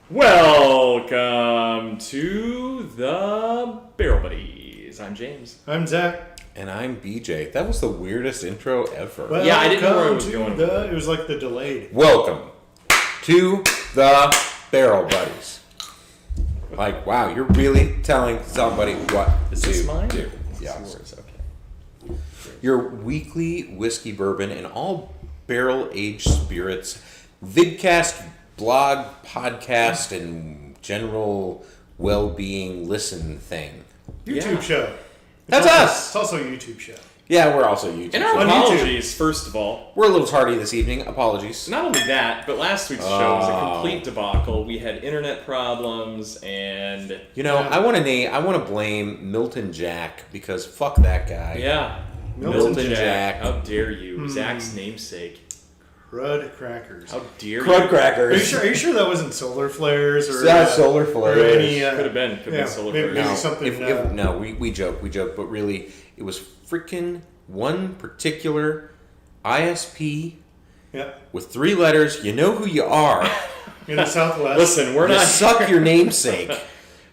Welcome to the Barrel Buddies. I'm James. I'm Zach. And I'm BJ. That was the weirdest intro ever. Well, yeah, I didn't know where I was going. It was like the delayed. Welcome to the Barrel Buddies. Like, wow, you're really telling somebody what Is to this mine? do. Yeah, Yes. it's okay. Your weekly whiskey, bourbon, and all barrel-aged spirits vidcast, blog, podcast, and general well-being listen thing. YouTube show. That's us! It's also a YouTube show. Yeah, we're also YouTube. And our On apologies, first of all. We're a little tardy this evening. Apologies. Not only that, but last week's show was a complete debacle. We had internet problems and... You know, I want to blame Milton Jack because fuck that guy. Yeah. Milton Jack. How dare you. Zach's namesake. Crud crackers. How dare Crud you. crackers. Are you sure that wasn't solar flares or Solar or flares. any? Could have been solar maybe flares. something. No, we joke, but really, it was freaking one particular ISP Yeah. with 3 letters. You know who you are. In the Southwest. Listen, we're You not... suck your namesake.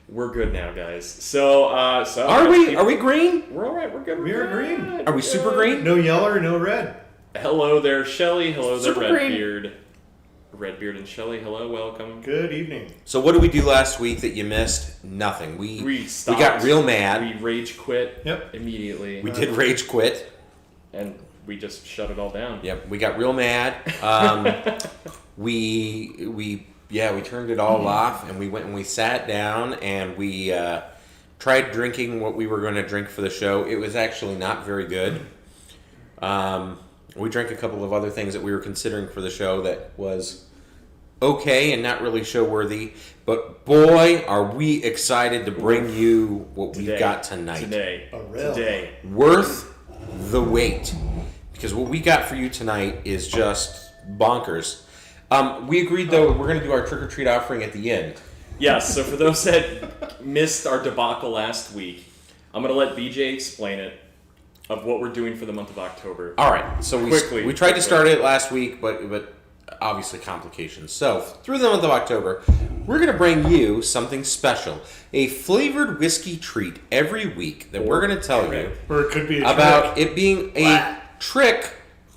We're good now, guys. So Are we? Are we green? We're all right. We're good. We are good. green. Are we super green? No yellow, no red. Hello there, Shelly. Hello there, Super green. Redbeard. Redbeard and Shelly, hello, welcome. Good evening. So what did we do last week that you missed? Nothing. We stopped. got real mad. We rage quit Yep. immediately. We did rage quit. And we just shut it all down. Yep, we got real mad. We turned it all off, and we went and we sat down, and we tried drinking what we were going to drink for the show. It was actually not very good. We drank a couple of other things that we were considering for the show that was okay and not really show worthy. But boy, are we excited to bring you what we've got tonight. Today. Worth the wait. Because what we got for you tonight is just bonkers. We agreed, though, we're going to do our trick-or-treat offering at the end. Yes, so for those that missed our debacle last week, I'm going to let BJ explain it, of what we're doing for the month of October. All right, so we tried to start it last week, but obviously complications. So through the month of October, we're going to bring you something special, a flavored whiskey treat every week that we're going to tell you Or it could be a about trick. it being a trick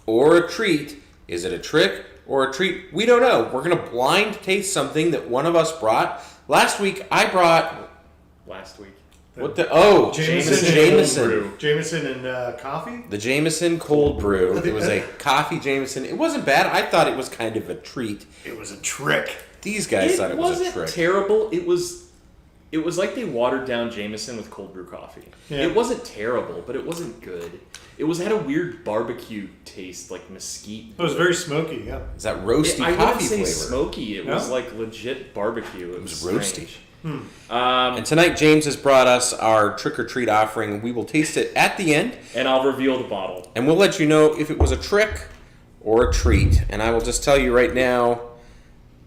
or a treat. Is it a trick or a treat? We don't know. We're going to blind taste something that one of us brought. Last week, I brought... Last week. What the... Oh, Jameson. Jameson and coffee? The Jameson cold brew. It was a coffee Jameson. It wasn't bad. I thought it was kind of a treat. It was a trick. These guys thought it was a trick. It wasn't terrible. It was like they watered down Jameson with cold brew coffee. Yeah. It wasn't terrible, but it wasn't good. It had a weird barbecue taste, like mesquite. It was very smoky, yeah. Is that roasty I coffee wouldn't say flavor? smoky. It No? was like legit barbecue. It was roasty. strange. And tonight, James has brought us our trick-or-treat offering. We will taste it at the end. And I'll reveal the bottle. And we'll let you know if it was a trick or a treat. And I will just tell you right now,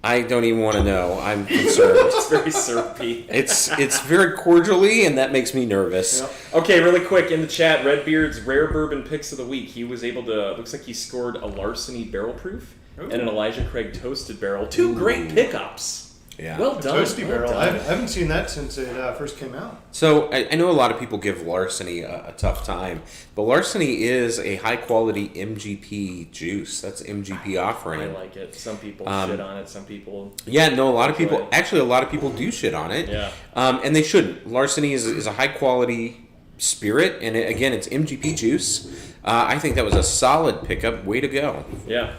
I don't even want to know. I'm concerned. It's very syrupy. It's very cordially, and that makes me nervous. Yep. Okay, really quick, in the chat, Redbeard's Rare Bourbon Picks of the Week. He was able to, looks like he scored a Larceny Barrel Proof and an Elijah Craig Toasted Barrel. 2 great pickups. Yeah. Well A done. toasty well barrel. done. I haven't seen that since it first came out. So I know a lot of people give Larceny a tough time, but Larceny is a high-quality MGP juice. That's MGP offering. I like it. Some people shit on it. Some people... Yeah, no, a lot of people... Enjoy it. Actually, a lot of people do shit on it. Yeah. And they shouldn't. Larceny is a high-quality spirit, and again, it's MGP juice. I think that was a solid pickup. Way to go. Yeah.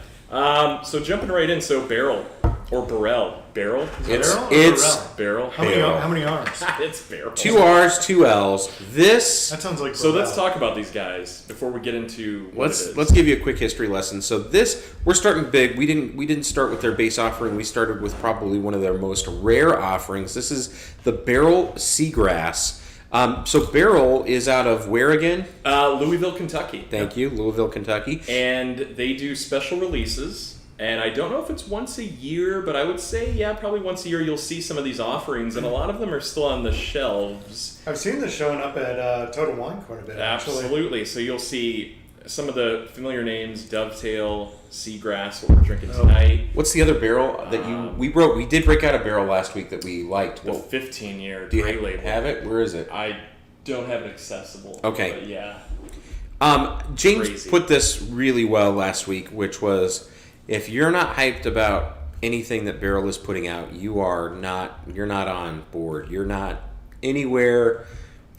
So jumping right in, so Barrel, or Barrell. Barrel? It's Barrel. How many arms? It's Barrel. 2 R's, 2 L's. This... That sounds like So Barrell. let's talk about these guys before we get into what it is. Let's give you a quick history lesson. So this, we're starting big. We didn't start with their base offering. We started with probably one of their most rare offerings. This is the Barrell Seagrass. So Barrell is out of where again? Louisville, Kentucky. Thank you, Louisville, Kentucky. And they do special releases. And I don't know if it's once a year, but I would say, yeah, probably once a year you'll see some of these offerings. And a lot of them are still on the shelves. I've seen this showing up at Total Wine quite a bit, actually. Absolutely. So you'll see some of the familiar names: Dovetail, Seagrass, what we're drinking tonight. What's the other barrel that we did break out a barrel last week that we liked. The 15-year Do you gray label. have it? Where is it? I don't have it accessible. Okay. But yeah. James Crazy. put this really well last week, which was, if you're not hyped about anything that Barrell is putting out, you're not on board. You're not anywhere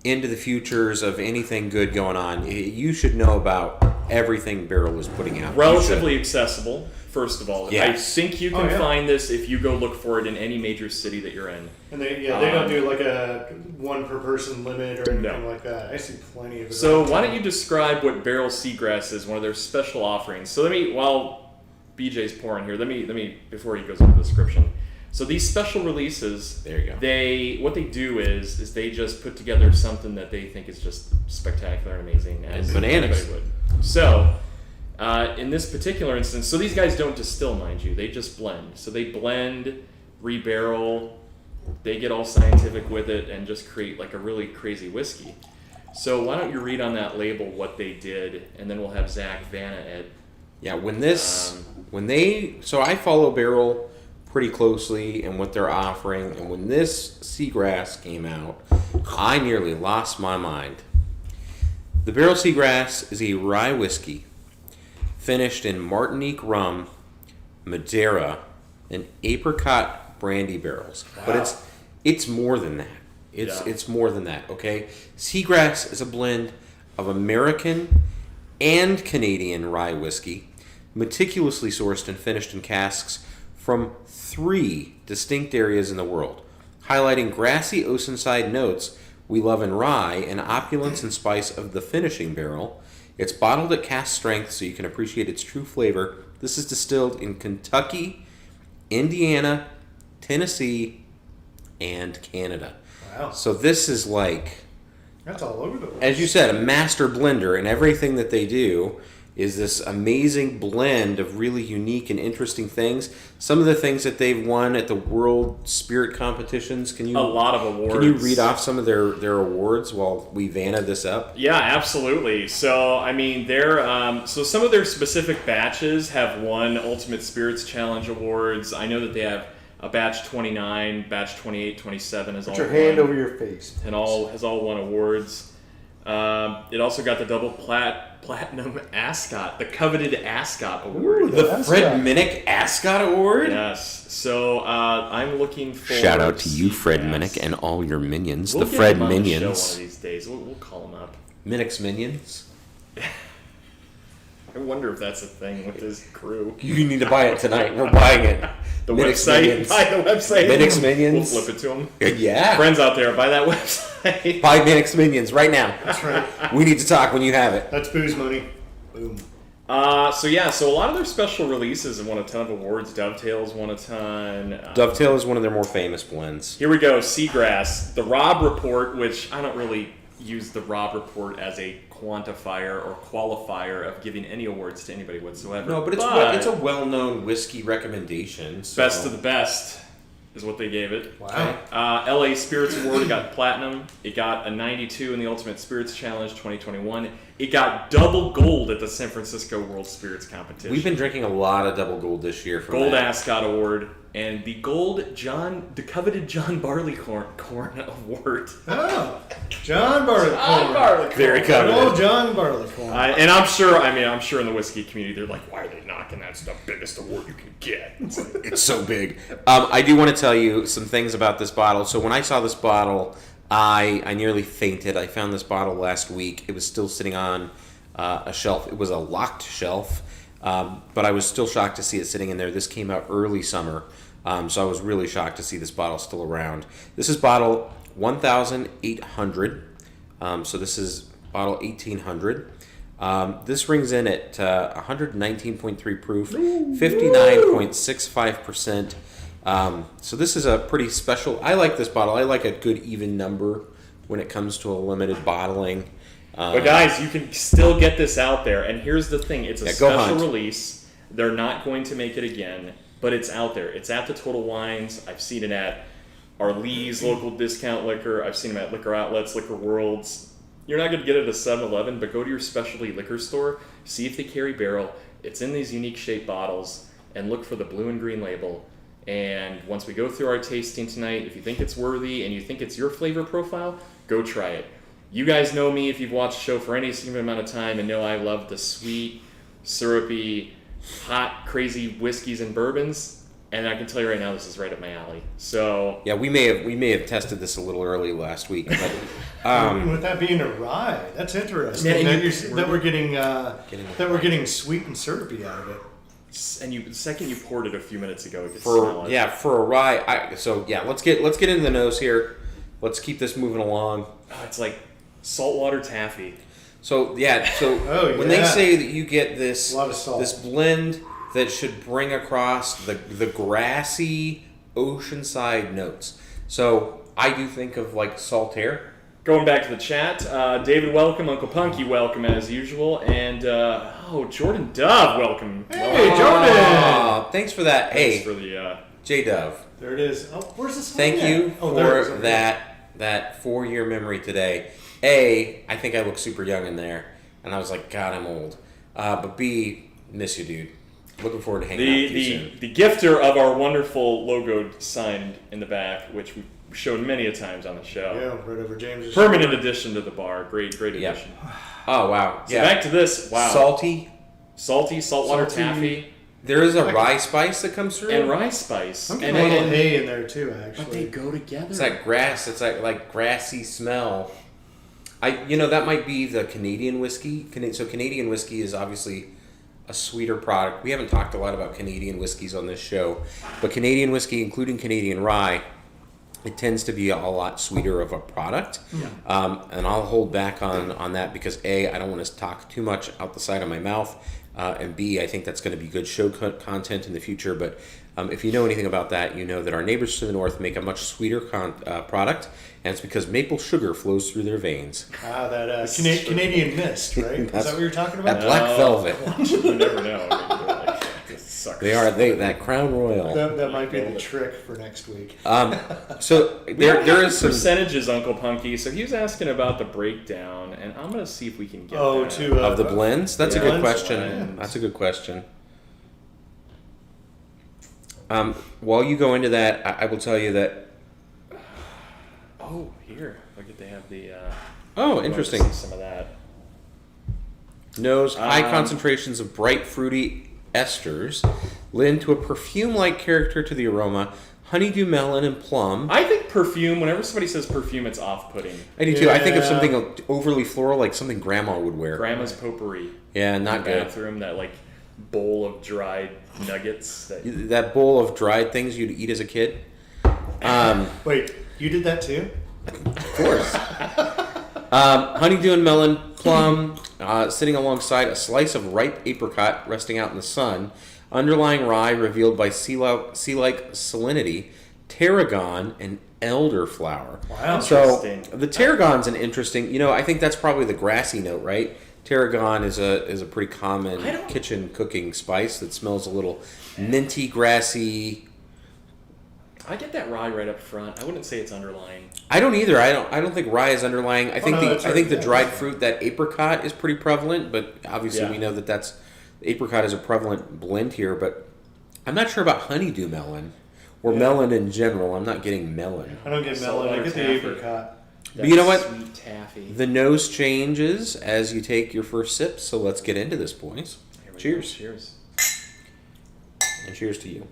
into the futures of anything good going on. You should know about everything Barrell is putting out. Relatively accessible, first of all. Yes. I think you can find this if you go look for it in any major city that you're in. And they don't do like a one per person limit or anything like that. I see plenty of it. So why don't you describe what Barrell Seagrass is, one of their special offerings. So while BJ's pouring here, let me before he goes into the description. So these special releases, There you go. What they do is they just put together something that they think is just spectacular and amazing, as And bananas. anybody would. So in this particular instance, so these guys don't distill, mind you, they just blend. So they blend, rebarrel, they get all scientific with it and just create like a really crazy whiskey. So why don't you read on that label what they did, and then we'll have Zach Vanna Ed. Yeah, so I follow Barrell pretty closely and what they're offering, and when this Seagrass came out, I nearly lost my mind. The Barrell Seagrass is a rye whiskey finished in Martinique rum, Madeira, and apricot brandy barrels. Wow. But it's more than that. It's more than that, okay? Seagrass is a blend of American and Canadian rye whiskey, meticulously sourced and finished in casks from 3 distinct areas in the world, highlighting grassy oceanside notes we love in rye and opulence and spice of the finishing barrel. It's bottled at cask strength so you can appreciate its true flavor. This is distilled in Kentucky, Indiana, Tennessee, and Canada. Wow. So this is like, That's all over the place. as you said, a master blender, and everything that they do is this amazing blend of really unique and interesting things. Some of the things that they've won at the World Spirit competitions. A lot of awards. Can you read off some of their awards while we Vanna this up? Yeah, absolutely. So, I mean, so some of their specific batches have won Ultimate Spirits Challenge awards. I know that they have a batch 29, batch 28, 27 has Put all your won, hand over your face. and has all won awards. It also got the double platinum Ascot, the coveted Ascot award. Ooh, The Fred Minnick Ascot Award? Yes. So I'm looking for. Shout out to you, Fred Seagrass. Minnick, and all your minions. We'll the get Fred him on the show Minions. one of these days. We'll call him up. Minnick's Minions? I wonder if that's a thing with his crew. You need to buy it tonight. We're buying it. The Minnick's website. Minions. Buy the website. Minnick's Minions. We'll flip it to them. Yeah. Friends out there, buy that website. Buy Minnick's Minions right now. That's right. We need to talk when you have it. That's booze money. Boom. So a lot of their special releases have won a ton of awards. Dovetail's won a ton. Dovetail is one of their more famous blends. Here we go, Seagrass. The Rob Report, which I don't really use the Rob Report as a quantifier or qualifier of giving any awards to anybody whatsoever. No, but it's a well-known whiskey recommendation. So. best of the best is what they gave it. Wow. LA Spirits Award, it got platinum. It got a 92 in the Ultimate Spirits Challenge 2021. It got double gold at the San Francisco World Spirits Competition. We've been drinking a lot of double gold this year. From Gold that. Ascot Award and the the coveted John Barleycorn Award. Oh, John Barleycorn. Very Oh, coveted. John Barleycorn. And I'm sure in the whiskey community they're like, why are they knocking? That's the biggest award you can get. It's so big. I do want to tell you some things about this bottle. So when I saw this bottle, I nearly fainted. I found this bottle last week. It was still sitting on a shelf. It was a locked shelf, but I was still shocked to see it sitting in there. This came out early summer, so I was really shocked to see this bottle still around. This is bottle 1,800, so this is bottle 1,800. This rings in at 119.3 proof, 59.65%. So this is a pretty special. I like this bottle. I like a good even number when it comes to a limited bottling. But guys, you can still get this out there. And here's the thing: it's a special release. They're not going to make it again, but it's out there. It's at the Total Wines. I've seen it at our Lee's local discount liquor. I've seen them at liquor outlets, liquor worlds. You're not going to get it at a 7-Eleven, but go to your specialty liquor store. see if they carry barrel. It's in these unique shaped bottles, and look for the blue and green label. And once we go through our tasting tonight, if you think it's worthy and you think it's your flavor profile, go try it. You guys know me if you've watched the show for any significant amount of time and know I love the sweet, syrupy, hot, crazy whiskeys and bourbons. And I can tell you right now, this is right up my alley. So yeah, we may have tested this a little early last week, but with that being a rye, that's interesting. Yeah, that we're getting sweet and syrupy out of it. And the second you poured it a few minutes ago, you could smell it. For a rye. Let's get into the nose here. Let's keep this moving along. Oh, it's like saltwater taffy. So when they say that you get this this blend that should bring across the grassy oceanside notes. So I do think of like Saltaire. Going back to the chat, David, welcome. Uncle Punky, welcome as usual. And, Jordan Dove, welcome. Hey, Jordan! Thanks for that. Thanks for the... J Dove. There it is. Oh, where's the sign? Thank you for that 4-year memory today. A, I think I look super young in there. And I was like, God, I'm old. But B, miss you, dude. Looking forward to hanging out with you soon. The gifter of our wonderful logo signed in the back, which we showed many a times on the show. Yeah, right over James. Permanent addition to the bar. Great addition. Oh, wow. So back to this. Wow. Saltwater taffy. There is a rye spice that comes through. And rye spice. I'm getting a little hay in there too, actually. But they go together. It's like grass. It's like grassy smell. That might be the Canadian whiskey. So Canadian whiskey is obviously a sweeter product. We haven't talked a lot about Canadian whiskeys on this show, but Canadian whiskey, including Canadian rye, it tends to be a lot sweeter of a product. Yeah. And I'll hold back on that because A, I don't want to talk too much out the side of my mouth, and B, I think that's going to be good show content in the future. But if you know anything about that, you know that our neighbors to the north make a much sweeter product, and it's because maple sugar flows through their veins. That Canadian mist, right? Is that what you're talking about? That black velvet. You never know. They are that Crown Royal. That might be the trick for next week. So there is some percentages, Uncle Punky. So he was asking about the breakdown, and I'm going to see if we can get that. Of the blends. That's a good question. Blends. That's a good question. While you go into that, I will tell you that. Oh, here. Look at they have the. Interesting. See some of that. Nose high concentrations of bright fruity esters lend to a perfume-like character to the aroma. Honeydew melon and plum. I think perfume. Whenever somebody says perfume, it's off-putting. I do too. I think of something overly floral, like something Grandma would wear. Grandma's potpourri. Yeah, not good. Bathroom, that like bowl of dried nuggets. That bowl of dried things you'd eat as a kid. Wait, you did that too? Of course. Honeydew and melon, plum, sitting alongside a slice of ripe apricot resting out in the sun. Underlying rye revealed by sea-like salinity, tarragon, and elderflower. Wow. So the tarragon's an interesting. I think that's probably the grassy note, right? Tarragon is a pretty common kitchen cooking spice that smells a little minty, grassy. I get that rye right up front. I wouldn't say it's underlying. I don't either. I don't think rye is underlying. I think the dried fruit, that apricot, is pretty prevalent, but obviously we know that apricot is a prevalent blend here. But I'm not sure about honeydew melon or melon in general. I'm not getting melon. I don't get melon. I get the apricot. But you know what? Sweet taffy. The nose changes as you take your first sip. So let's get into this, boys. Cheers. Cheers. And cheers to you.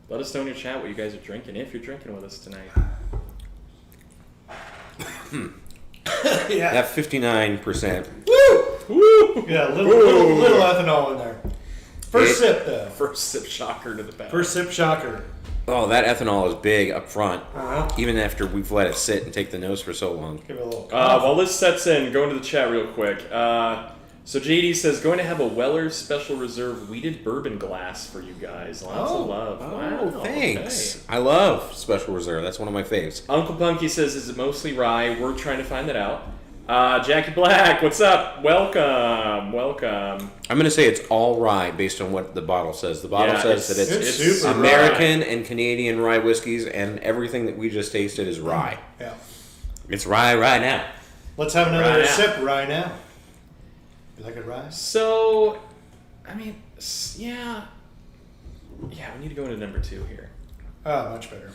Let us know in your chat what you guys are drinking, if you're drinking with us tonight. That 59%. Woo! Yeah, little ethanol in there. First sip, though. First sip shocker to the palate. First sip shocker. Oh, that ethanol is big up front, even after we've let it sit and take the nose for so long. Give it a little while this sets in, go into the chat real quick. So JD says, going to have a Weller Special Reserve Wheated Bourbon glass for you guys. Lots of love. Wow, thanks. Okay. I love Special Reserve. That's one of my faves. Uncle Punky says, is it mostly rye? We're trying to find that out. Jackie Black, what's up? Welcome. I'm going to say it's all rye based on what the bottle says. The bottle says that it's super American rye. and Canadian rye whiskeys, and everything that we just tasted is rye. Yeah. It's rye right now. Let's have another sip right now. You like it rye? So, I mean, yeah, we need to go into number 2 here. Oh, much better.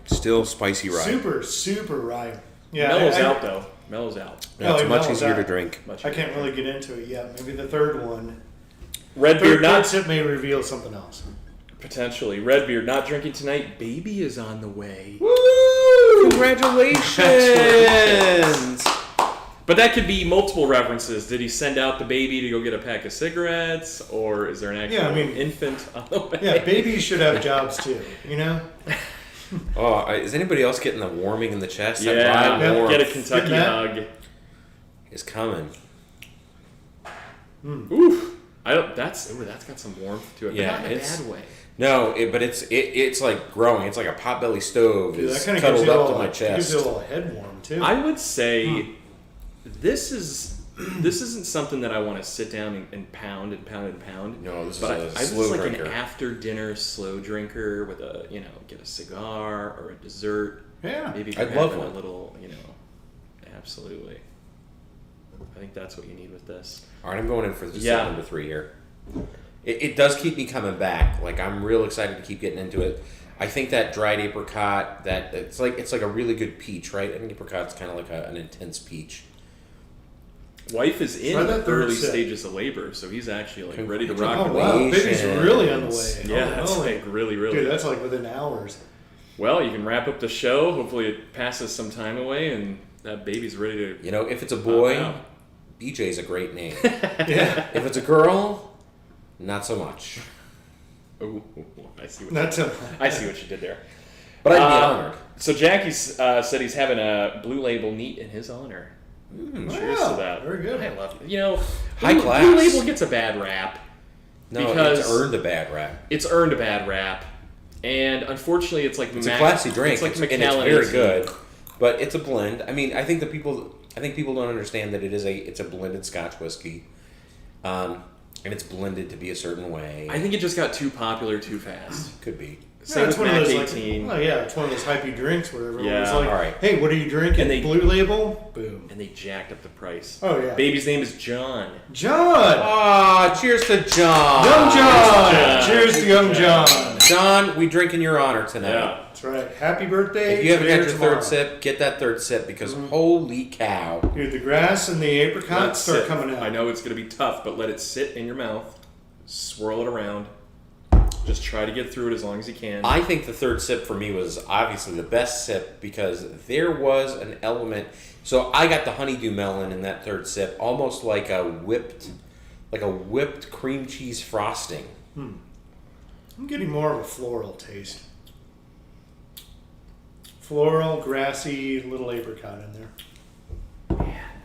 Still spicy rye. Super rye. Yeah, Mellows out though. Mellows out. Yeah, it's it much mellows easier out. to drink. I can't really get into it yet. Maybe the third one. Redbeard Third not sip may reveal something else. potentially. Redbeard not drinking tonight. Baby is on the way. Woo! Congratulations! But that could be multiple references. Did he send out the baby to go get a pack of cigarettes, or is there an actual infant on the way? Yeah, babies should have jobs too. You know. Oh, is anybody else getting the warming in the chest? Yeah, That rye warmth get a Kentucky hug. is coming. Oof. That's got some warmth to it, Yeah, but not in a bad way. No, but it's like growing. It's like a potbelly stove. Dude, that is kind of cuddled gives you up to my gives chest. you a little head warm too. I would say this isn't something that I want to sit down and pound and pound and pound. No, this is but a I slow was like drinker. an after dinner slow drinker with get a cigar or a dessert. Yeah. Maybe I'd grab love a one. little, absolutely. I think that's what you need with this. All right, I'm going in for the Yeah. number 3 here. It does keep me coming back. Like, I'm real excited to keep getting into it. I think that dried apricot, it's like a really good peach, right? I think apricot's kind of like an intense peach. Wife is in Try that third early sip. stages of labor, so he's actually ready to rock. Oh and wow, roll. baby's really on the way. Yeah, Oh, that's no. like really. Dude, that's like within hours. Well, you can wrap up the show. Hopefully, it passes some time away, and that baby's ready to. If it's a boy, out. BJ's a great name. Yeah. If it's a girl, not so much. Oh, I see. I see what you did there. But I'd be honored. So Jackie said he's having a Blue Label neat in his honor. Cheers to that. Very good. I love it. High class. Blue Label gets a bad rap. No, because it's earned a bad rap. It's earned a bad rap, and unfortunately, it's like It's a classy drink. It's like and Macallan it's very 18. good, but it's a blend. I mean, I think people don't understand that it's a blended Scotch whiskey, and it's blended to be a certain way. I think it just got too popular too fast. Could be. Same with one of Mac those 18. it's one of those hypey drinks where everyone's Yeah. like, All right. "Hey, what are you drinking?" And they- Blue Label, boom. And they jacked up the price. Oh yeah, Baby's name is John. John, Ah, cheers to John. Young John. John. Cheers to Young John. John, we drink in your honor tonight. Yeah. That's right. Happy birthday! If you haven't today got or your tomorrow. third sip, get that third sip because holy cow. Dude, the grass and the apricots start Sit. coming out. I know it's going to be tough, but let it sit in your mouth. Swirl it around. Just try to get through it as long as you can. I think the third sip for me was obviously the best sip because there was an element. So I got the honeydew melon in that third sip, almost like a whipped cream cheese frosting. I'm getting more of a floral taste. Floral, grassy, little apricot in there.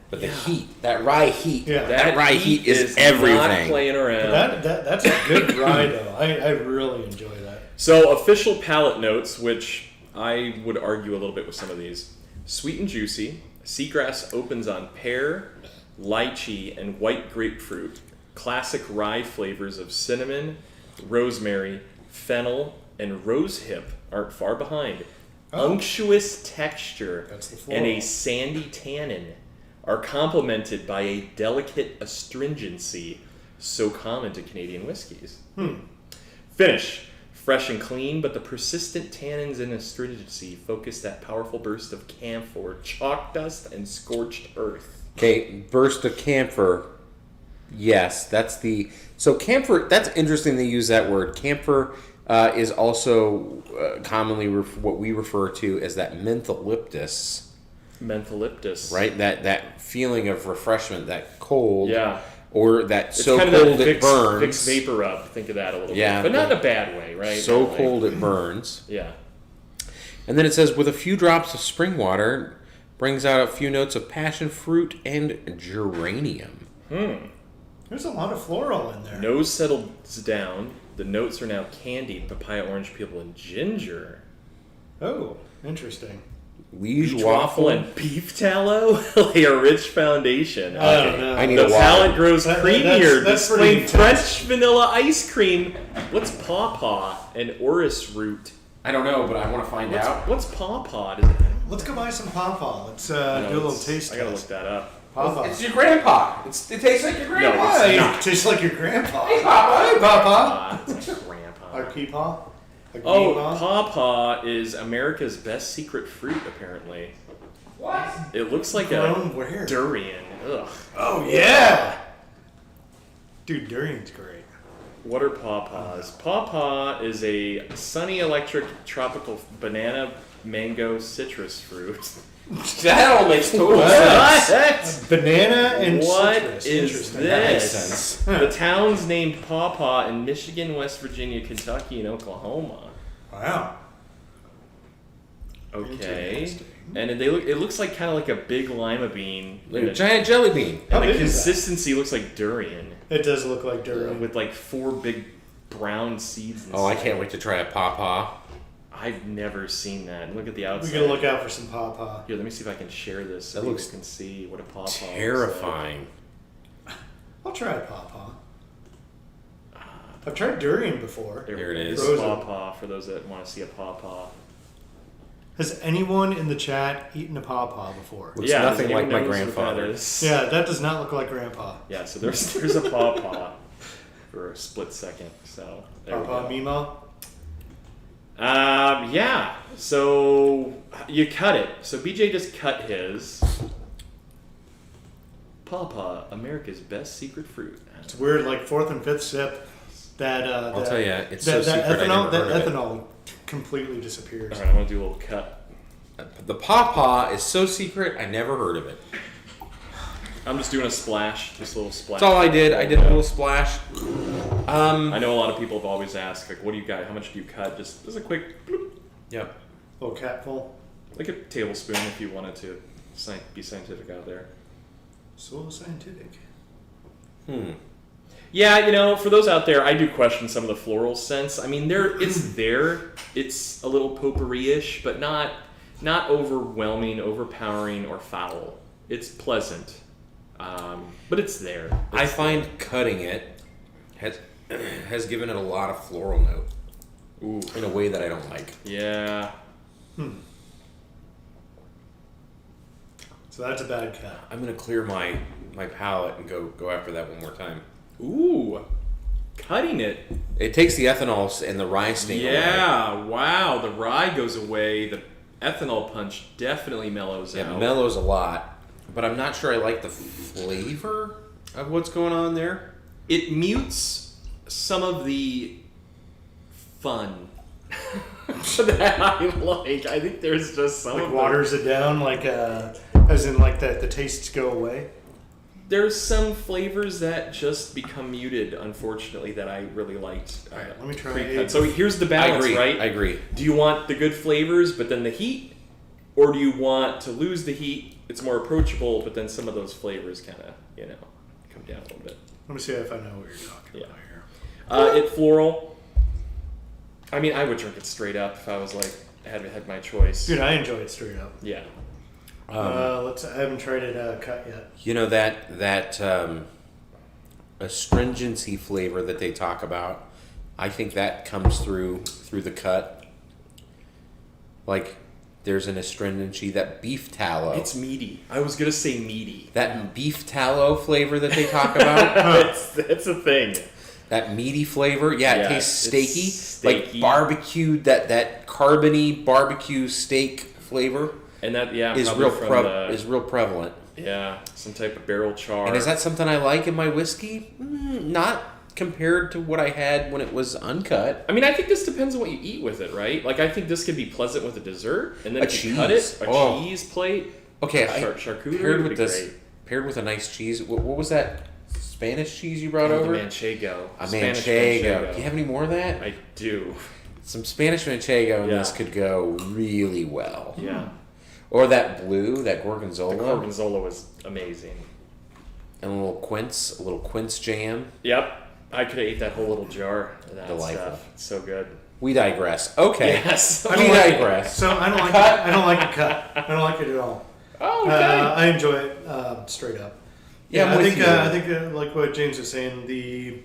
But the heat, that rye heat, Yeah. that rye heat is not everything. playing around. That's a good rye though. I really enjoy that. So, official palate notes, which I would argue a little bit with some of these. Sweet and juicy. Seagrass opens on pear, lychee, and white grapefruit. Classic rye flavors of cinnamon, rosemary, fennel, and rosehip aren't far behind. Oh. Unctuous texture That's the and a floral. sandy tannin are complemented by a delicate astringency so common to Canadian whiskeys. Finish. Fresh and clean, but the persistent tannins and astringency focus that powerful burst of camphor, chalk dust, and scorched earth. Okay, burst of camphor. Yes, so camphor. That's interesting. They use that word. Camphor is also commonly what we refer to as that mentholyptus. Mentholyptus. Right, that feeling of refreshment, that cold, Yeah. or that It's so kind of cold that it burns. Vicks Vapor Rub. Think of that a little Yeah, bit. But not in a bad way, right? So Not like- cold it burns. Yeah. And then it says, with a few drops of spring water, brings out a few notes of passion fruit and geranium. There's a lot of floral in there. Nose settles down. The notes are now candied, papaya, orange peel, and ginger. Oh, interesting. Liege Beach waffle. waffle and beef tallow lay a rich foundation. I don't know. I need The a waffle. palate grows That- creamier, that's pretty displaying intense. French vanilla ice cream. What's pawpaw and orris root? I don't know, but I want to find out. What's pawpaw? Does it? Let's go buy some pawpaw. Let's do I a know, little it's- taste I gotta test. look that up. Papa. It's your grandpa. It tastes like your grandpa. it's Hey, not. tastes like your grandpa. Hey, Papa. Hey, Papa. It's like grandpa. Our peepaw? Oh, pawpaw is America's best secret fruit, apparently. What? It looks like Grown a where? durian. Ugh. Oh, yeah. Dude, durian's great. What are pawpaws? Pawpaw is a sunny electric tropical banana mango citrus fruit. That all makes total sense. Banana and What citrus. is Interesting. this? That makes sense. The town's named Pawpaw in Michigan, West Virginia, Kentucky, and Oklahoma. Wow. Okay. Interesting. And it looks like kind of like a big lima bean. Like a giant jelly bean. How And the big is that? consistency looks like durian. It does look like durian. With like 4 big brown seeds inside. Oh, I can't wait to try a pawpaw. I've never seen that. Look at the We outside. gotta look out for some pawpaw. Here, let me see if I can share this so That people looks can see what a pawpaw looks like. Terrifying. I'll try a pawpaw. I've tried durian before. Here it is. Frozen. Pawpaw for those that want to see a pawpaw. Has anyone in the chat eaten a pawpaw before? Looks Yeah, nothing does like anyone my knows what that grandfather. is? Yeah, that does not look like grandpa. Yeah, so there's a pawpaw for a split second. So there Pawpaw we go. Mimo? Yeah. So you cut it. So BJ just cut his. Pawpaw, America's best secret fruit. It's weird, like 4th and 5th sip, I'll tell you, it's that, so that secret I ethanol, never heard that of it. ethanol completely disappears. All right, I'm gonna do a little cut. The pawpaw is so secret, I never heard of it. I'm just doing a splash, just a little splash. That's all I did. I did a little splash. I know a lot of people have always asked, like, what do you got? How much do you cut? Just a quick, bloop, Yep. Little catful. like a tablespoon if you wanted to be scientific out there. So scientific. Yeah, for those out there, I do question some of the floral scents. I mean, it's there. It's a little potpourri-ish, but not overwhelming, overpowering, or foul. It's pleasant, but it's there. I find cutting it has given it a lot of floral note. Ooh. In a way that I don't like. Yeah. So that's a bad cut. I'm gonna clear my palate and go after that one more time. Ooh. Cutting it. It takes the ethanol and the rye sting away. Yeah. Wow. The rye goes away. The ethanol punch definitely mellows It out. mellows a lot, but I'm not sure I like the flavor of what's going on there. It mutes some of the fun that I like. I think there's just some Like of waters it down, like as in like the tastes go away. There's some flavors that just become muted, unfortunately, that I really liked. All right, let me try pre-cut. it. So here's the balance, I right? agree. Do you want the good flavors, but then the heat? Or do you want to lose the heat, it's more approachable, but then some of those flavors kind of, come down a little bit. Let me see if I know what you're talking Yeah. about here. It's floral. I mean, I would drink it straight up if I was like, had my choice. Dude, I enjoy it straight up. Yeah. I haven't tried it cut yet. You know that astringency flavor that they talk about. I think that comes through the cut. Like there's an astringency, that beef tallow. It's meaty. I was going to say meaty. That beef tallow flavor that they talk about. That's a thing. That meaty flavor, yeah, it Yeah, tastes it's steaky, steaky. like barbecued. That carbony barbecue steak flavor And that, is probably from real prevalent. Yeah, some type of barrel char. And is that something I like in my whiskey? Not compared to what I had when it was uncut. I mean, I think this depends on what you eat with it, right? Like, I think this could be pleasant with a dessert, and then A if you cut it, cheese. Oh. cheese plate, Okay, charcuterie paired would with be this, great. paired with a nice cheese. What was that Spanish cheese you brought over? The manchego. A Spanish manchego. Do you have any more of that? I do. Some Spanish manchego in Yeah. this could go really well. Yeah. Or that blue, that gorgonzola. The gorgonzola was amazing. And a little quince jam. Yep. I could have ate that whole little jar of that Delightful. stuff. It's so good. We digress. Okay. Yes. We digress. So I don't like it. I don't like it cut. I don't like it at all. Oh, okay. I enjoy it straight up. Yeah, I'm I with think you. I think like what James was saying, the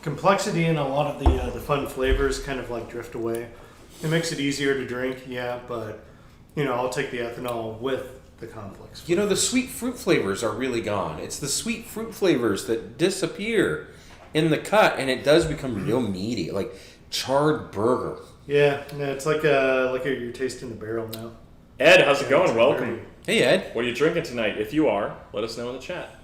complexity and a lot of the fun flavors kind of like drift away. It makes it easier to drink, yeah, but I'll take the ethanol with the complex. You know, the sweet fruit flavors are really gone. It's the sweet fruit flavors that disappear in the cut, and it does become real meaty, like charred burger. Yeah, no, it's like you're tasting the barrel now. Ed, how's it going? Welcome. Hey, Ed. What are you drinking tonight? If you are, let us know in the chat.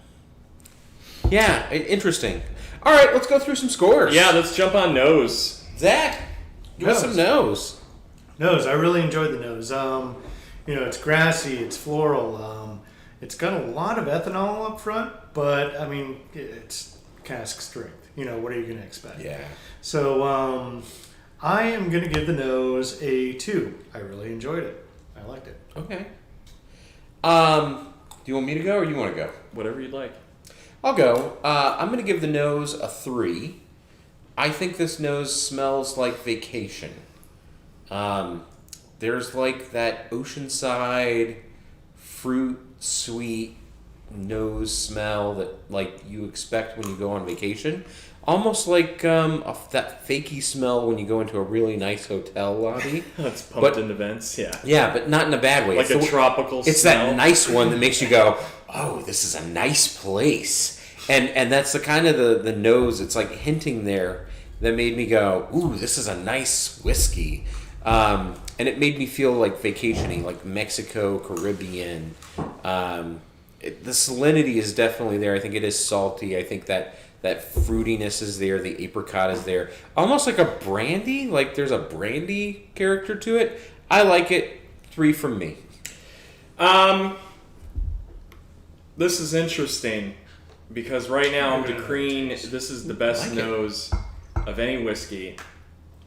Yeah, interesting. All right, let's go through some scores. Yeah, let's jump on nose. Zach, give us some nose. Nose, I really enjoyed the nose. It's grassy, it's floral. It's got a lot of ethanol up front, but I mean, it's cask strength. What are you going to expect? Yeah. So I am going to give the nose a 2. I really enjoyed it. I liked it. Okay. Do you want me to go or you want to go? Whatever you'd like. I'll go. I'm going to give the nose a 3. I think this nose smells like vacation. There's like that oceanside fruit sweet nose smell that like you expect when you go on vacation. Almost like that fakey smell when you go into a really nice hotel lobby. That's pumped into vents, yeah. Yeah, but not in a bad way. Like a tropical smell. It's that nice one that makes you go, oh, this is a nice place. And that's the kind of the nose, it's like hinting there that made me go, ooh, this is a nice whiskey. And it made me feel like vacationing, like Mexico, Caribbean. The salinity is definitely there. I think it is salty. I think that fruitiness is there. The apricot is there. Almost like a brandy. Like there's a brandy character to it. I like it. 3 from me. This is interesting because right now I'm decreeing this is the best nose of any whiskey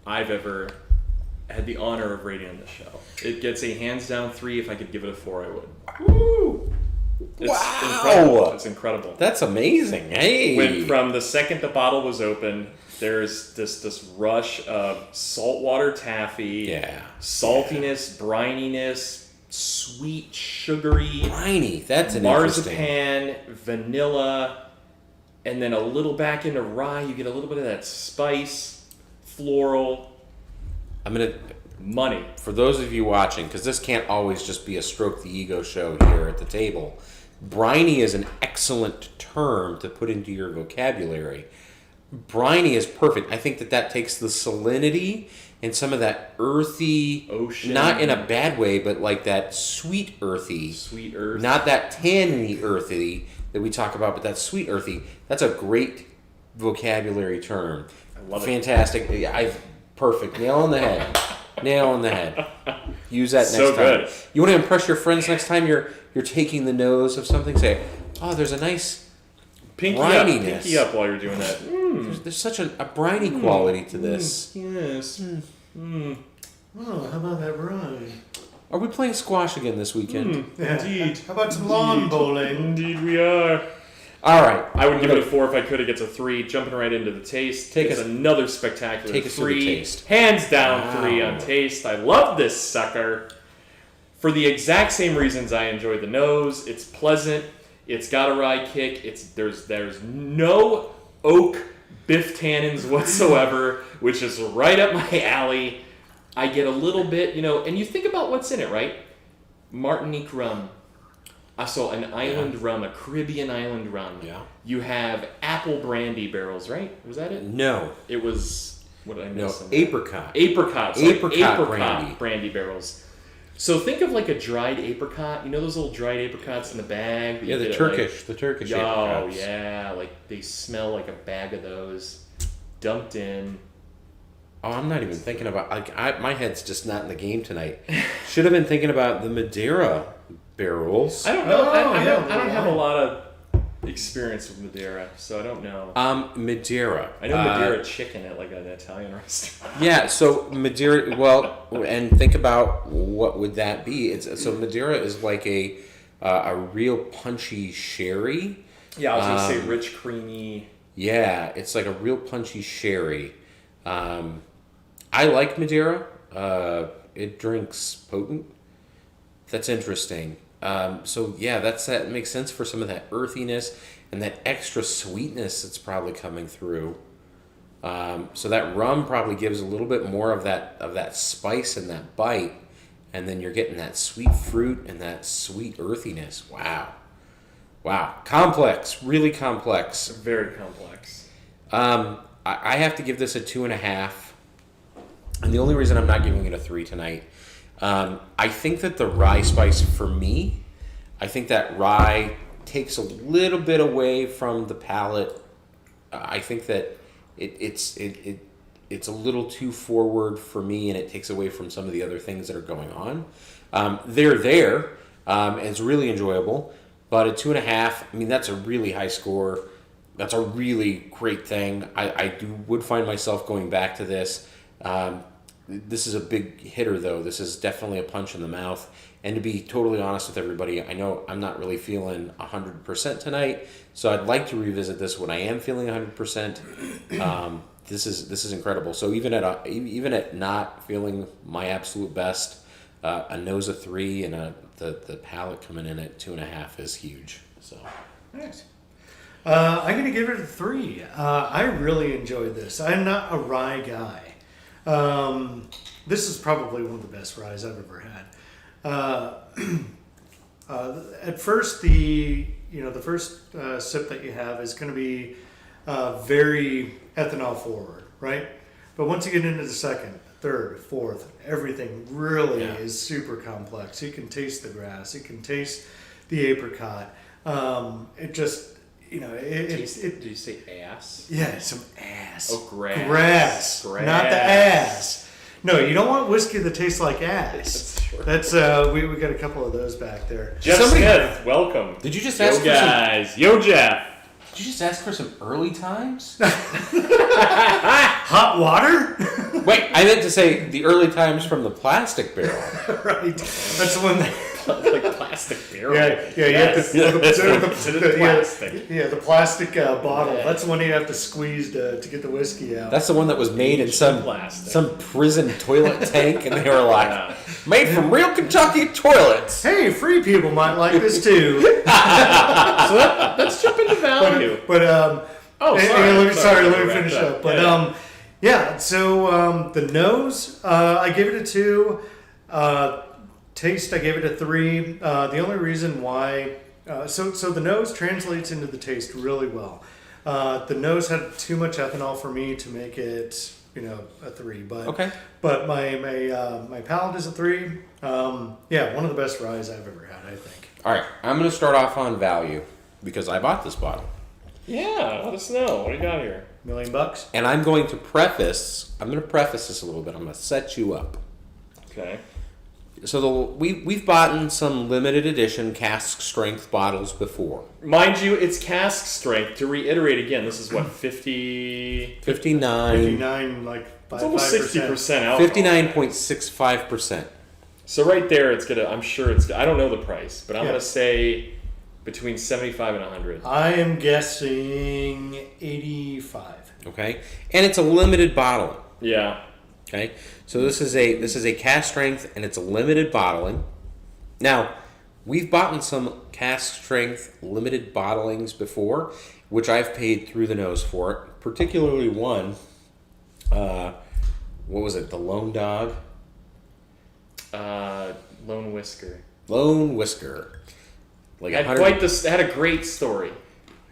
I've ever had the honor of rating on the show. It gets a hands down 3. If I could give it a 4, I would. Woo! It's Wow! incredible. It's incredible. That's amazing. Hey! When from the second the bottle was opened, there's this rush of saltwater taffy, saltiness, brininess, sweet, sugary, briny. That's an marzipan, vanilla, and then a little back into rye. You get a little bit of that spice, floral. I'm gonna money for those of you watching, because this can't always just be a stroke the ego show here at the table. Briny is an excellent term to put into your vocabulary. Briny is perfect. I think that takes the salinity and some of that earthy, ocean, not in a bad way, but like that sweet earthy, sweet earth, not that tanniny earthy that we talk about, but that sweet earthy. That's a great vocabulary term. I love Fantastic. Perfect. Nail on the head. Nail on the head. Use that next so time. Good. You want to impress your friends next time you're taking the nose of something? Say, oh, there's a nice brininess. Pinky up while you're doing that. There's such a briny quality to this. Yes. Oh, how about that brine? Are we playing squash again this weekend? Indeed. How about some lawn bowling? Indeed we are. All right. I would give it a 4 if I could. It gets a 3. Jumping right into the taste. It's another spectacular 3. Take us to the taste. Hands down 3 on taste. I love this sucker. For the exact same reasons I enjoy the nose. It's pleasant. It's got a rye kick. There's no oak biff tannins whatsoever, which is right up my alley. I get a little bit, and you think about what's in it, right? Martinique rum. So an island rum, a Caribbean island rum. Yeah. You have apple brandy barrels, right? Was that it? No. It was, what did I miss? No, apricot. Apricot brandy barrels. So think of like a dried apricot. You know those little dried apricots in the bag? Yeah, the Turkish apricots. Oh, yeah. Like they smell like a bag of those dumped in. Oh, I'm not even thinking about, my head's just not in the game tonight. Should have been thinking about the Madeira barrels. I don't know. I don't have a lot of experience with Madeira, so I don't know. Madeira. I know Madeira chicken at like an Italian restaurant. Yeah, so Madeira. Well, and think about what would that be? So Madeira is like a real punchy sherry. Yeah, I was gonna say rich, creamy. Yeah, it's like a real punchy sherry. I like Madeira. It drinks potent. That's interesting. So yeah, that makes sense for some of that earthiness and that extra sweetness that's probably coming through. So that rum probably gives a little bit more of that spice and that bite, and then you're getting that sweet fruit and that sweet earthiness. Wow, complex, really complex. Very complex. I have to give this a 2.5, and the only reason I'm not giving it a 3 tonight, I think that the rye spice for me, I think that rye takes a little bit away from the palate. I think that it's a little too forward for me, and it takes away from some of the other things that are going on. They're there, and it's really enjoyable, but a 2.5, I mean, that's a really high score. That's a really great thing. I would find myself going back to this. This is a big hitter, though. This is definitely a punch in the mouth. And to be totally honest with everybody, I know I'm not really feeling 100% tonight, so I'd like to revisit this when I am feeling 100%. This is incredible. So even at not feeling my absolute best, a nose of 3 and the palate coming in at 2.5 is huge. So Nice. I'm going to give it a 3. I really enjoyed this. I'm not a rye guy. This is probably one of the best ryes I've ever had. At first, the first sip that you have is going to be very ethanol forward, right? But once you get into the second, third, fourth, everything really is super complex. You can taste the grass. You can taste the apricot. It just, Did you say ass? Yeah, some ass. Oh, grass. Grass. Not the ass. No, you don't want whiskey that tastes like ass. That's we got a couple of those back there. Jeff Smith, welcome. Did you just ask Yo, guys. Yo, Jeff. Did you just ask for some early times? Hot water? Wait, I meant to say the early times from the plastic barrel. Right. That's the one that... Like plastic barrel. Yeah, you have to... The plastic bottle. Yeah. That's the one you have to squeeze to get the whiskey out. That's the one that was made in some prison toilet tank, and they were like, made from real Kentucky toilets. Hey, free people might like this too. So let's jump into value. Sorry, let me finish up. But so the nose, I gave it a 2. Taste, I gave it a 3. The only reason why, so the nose translates into the taste really well. The nose had too much ethanol for me to make it, a 3. But okay. But my palate is a 3. One of the best ryes I've ever had, I think. All right, I'm going to start off on value because I bought this bottle. Yeah, let us know. What do you got here? $1 million? And I'm going to preface this a little bit. I'm going to set you up. Okay. So we've bought some limited edition cask strength bottles before. Mind you, it's cask strength. To reiterate again, this is what, 50... 59... 59, like 5%. It's almost 60% alcohol. 59.65%. So right there, it's going to... I'm sure it's... I don't know the price, but I'm going to say between 75 and 100. I am guessing 85. Okay? And it's a limited bottling. Yeah. Okay, so this is a cask strength, and it's a limited bottling. Now, we've bought some cask strength limited bottlings before, which I've paid through the nose for it. Particularly one, what was it? The Lone Dog, Lone Whisker. Lone Whisker. Like had had a great story.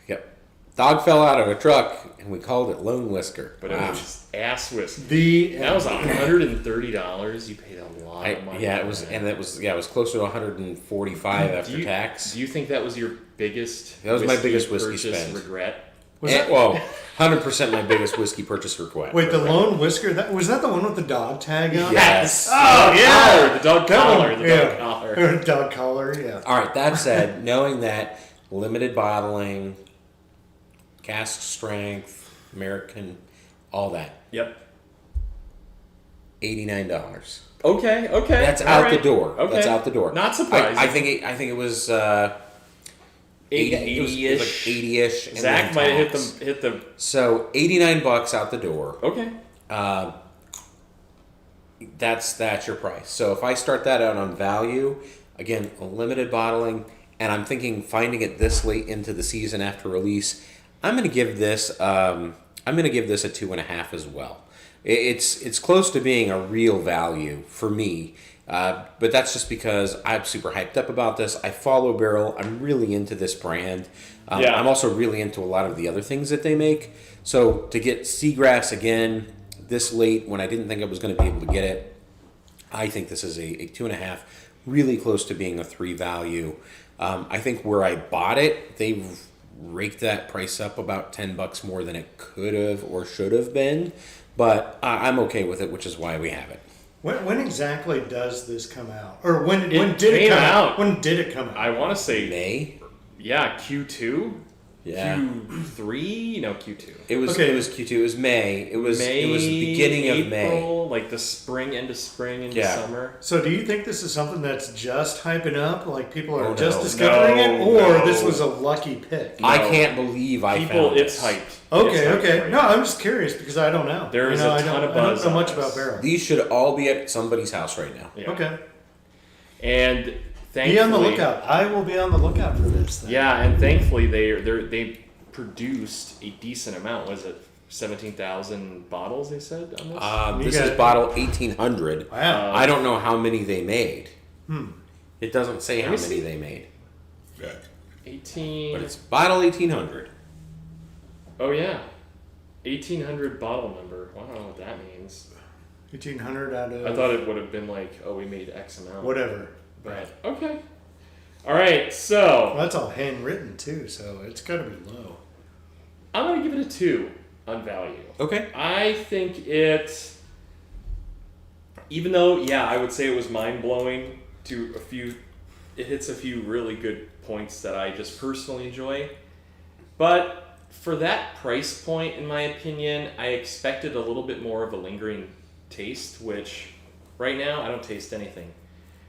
Yep. Dog fell out of a truck, and we called it Lone Whisker. But it was just ass whiskey. That was $130. You paid a lot of money. Yeah, it was, and it was closer to 145 after tax. Do you think that was your biggest? That was my biggest whiskey spend. Regret. 100% my biggest whiskey purchase regret. Wait, the Lone Whisker? Was that the one with the dog tag on? Yes. Oh yeah, The dog collar. Dog collar. Dog collar. Yeah. All right. That said, knowing that limited bottling, cask strength, American, all that. Yep. $89. Okay. That's all out right. the door. Okay. That's out the door. Not surprising. I think it was 80-ish. It was like 80-ish. Zach might have hit the. So $89 out the door. Okay. That's your price. So if I start that out on value, again, a limited bottling, and I'm thinking finding it this late into the season after release, I'm going to give this a 2.5 as well. It's close to being a real value for me, But that's just because I'm super hyped up about this. I follow Barrell. I'm really into this brand. I'm also really into a lot of the other things that they make. So to get Seagrass again this late when I didn't think I was going to be able to get it, I think this is a 2.5, really close to being a 3 value. I think where I bought it, they've raked that price up about $10 more than it could have or should have been. But I'm okay with it, which is why we have it. When exactly does this come out? Or when did came it come out? out. When did it come out? I want to say May? Yeah, Q2. Yeah. Q3? No, Q2. It was Q2. It was May. It was the beginning April, of May. Like the spring into summer. So do you think this is something that's just hyping up? Like people are Oh, just no. discovering it? Or No. this was a lucky pick? I can't believe I found It's this. hyped. Okay, It's hyped okay. right No, now. I'm just curious because I don't know. There is a ton of I buzz don't know on much this. about Barrell. These should all be at somebody's house right now. Yeah. Okay. And thankfully, Be on the lookout. I will be on the lookout for this thing. Yeah, and thankfully they produced a decent amount. Was it 17,000 bottles? They said on this. This got is bottle 1800. Wow. I don't know how many they made. Hmm. It doesn't say how Let many me see. they made. 18. But it's bottle 1800. Oh yeah, 1,800 bottle number. Wow, I don't know what that means. 1,800 out of I thought it would have been like, oh, we made X amount. whatever. But okay. All right, so Well, that's all handwritten too, so it's got to be low. I'm gonna give it a 2 on value. Okay. I think it, even though, I would say it was mind-blowing to a few, it hits a few really good points that I just personally enjoy. But for that price point, in my opinion, I expected a little bit more of a lingering taste, which right now I don't taste anything.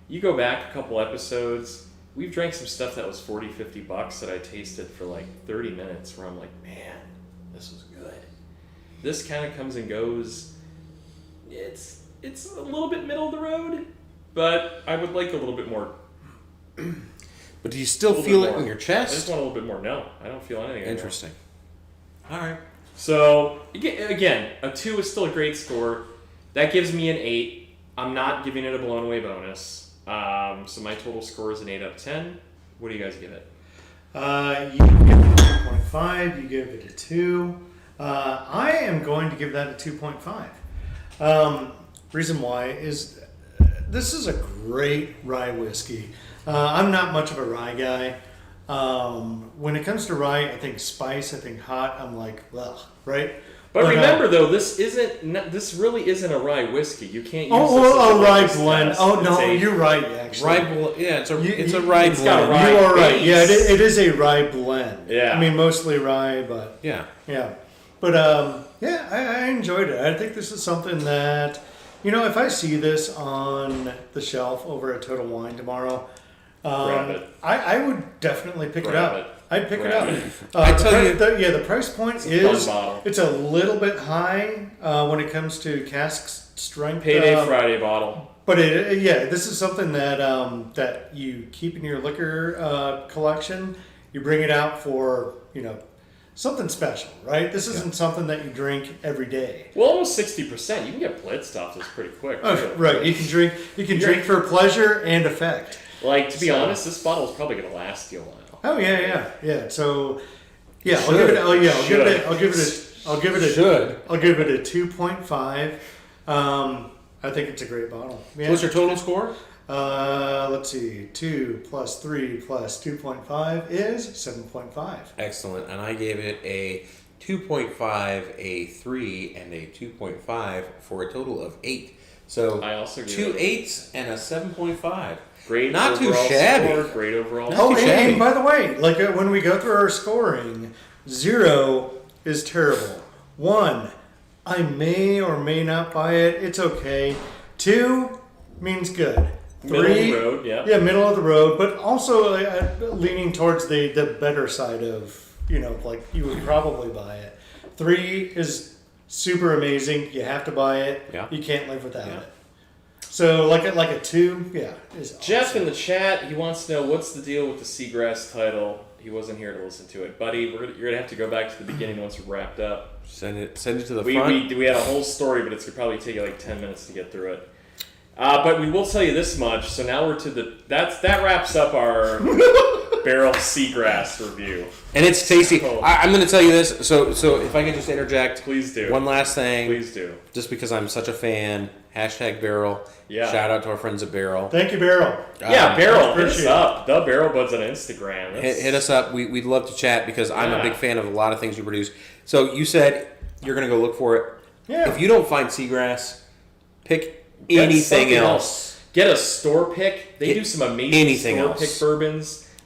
You go back a couple episodes, we've drank some stuff that was $40, $50 that I tasted for like 30 minutes where I'm like, man, this was good. This kind of comes and goes. It's a little bit middle of the road, but I would like a little bit more. But do you still little feel bit it more. in your I just chest? want a little bit more. No, I don't feel anything anymore. Interesting. All right. So, again, a 2 is still a great score. That gives me an 8. I'm not giving it a blown away bonus. So my total score is an 8 out of 10. What do you guys give it? You give it a 2.5. You give it a 2. I am going to give that a 2.5. Reason why is this is a great rye whiskey. I'm not much of a rye guy. When it comes to rye, I think spice, I think hot. I'm like, ugh, right? But remember, though, this really isn't a rye whiskey. You can't use this as a rye litmus blend. test. Oh It's no, a- you're right. Actually, It's a You- rye it's got a blend. rye you are right. base. Yeah, it is a rye blend. Yeah. I mean mostly rye, but Yeah. yeah. But I enjoyed it. I think this is something that, if I see this on the shelf over at Total Wine tomorrow, Grab it. I would definitely pick it Grab up. it. I'd pick Grab it it. up. I the tell pri- you- the price point a fun is bottle. it's a little bit high when it comes to cask strength. Payday Friday bottle. But this is something that that you keep in your liquor collection. You bring it out for something special, right? This isn't something that you drink every day. Well, almost 60%. You can get Blitz stuff that's pretty quick. Oh, too. right. You can drink for pleasure and effect. Like, to be So- honest, this bottle is probably going to last you a while. Oh yeah. So yeah, Should. I'll give it a Should. 2.5. I think it's a great bottle. Yeah. What's your total score? Let's see. 2 plus 3 plus 2.5 is 7.5. Excellent. And I gave it a 2.5, a 3, and a 2.5 for a total of 8. So I also gave 2 it 8s and a 7.5. great Not too overall shabby. score, great overall Not Oh, too and shabby. by the way, like when we go through our scoring, 0 is terrible. 1, I may or may not buy it. It's okay. 2 means good. Middle of 3, the road, yeah. Yeah, middle of the road, but also leaning towards the better side of, like you would probably buy it. 3 is super amazing. You have to buy it. Yeah. You can't live without Yeah. it. So like a 2, is Jeff awesome. in the chat, he wants to know what's the deal with the Seagrass title. He wasn't here to listen to it, buddy. You're gonna have to go back to the beginning once we're wrapped up. Send it to the We front. had a whole story, but it's gonna probably take you like 10 minutes to get through it. But we will tell you this much. So now we're to that wraps up our Barrell Seagrass review. And it's tasty. Cool. I'm going to tell you this. So if I can just interject. Please do. One last thing. Please do. Just because I'm such a fan. #Barrell. Yeah. Shout out to our friends at Barrell. Thank you, Barrell. Yeah, Barrell, hit us appreciate up. The Barrell Buds on Instagram. Hit us up. We'd love to chat because I'm a Yeah. big fan of a lot of things you produce. So you said you're going to go look for it. Yeah. If you don't find Seagrass, pick Get anything something else. Get a store pick. They Get do some amazing anything store else. pick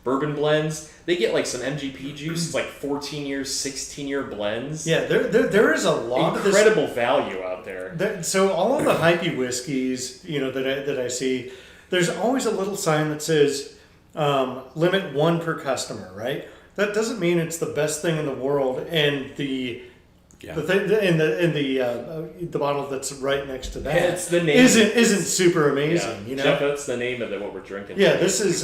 bourbon blends. They get like some MGP juice. It's like 14 years, 16-year blends. Yeah, there is a lot of Incredible value out there. So all of the hypey whiskeys, that I see, there's always a little sign that says limit one per customer, right? That doesn't mean it's the best thing in the world, and the thing in the bottle that's right next to that It's the name. isn't super amazing, Yeah. Jeff, that's the name of what we're drinking. Yeah, this is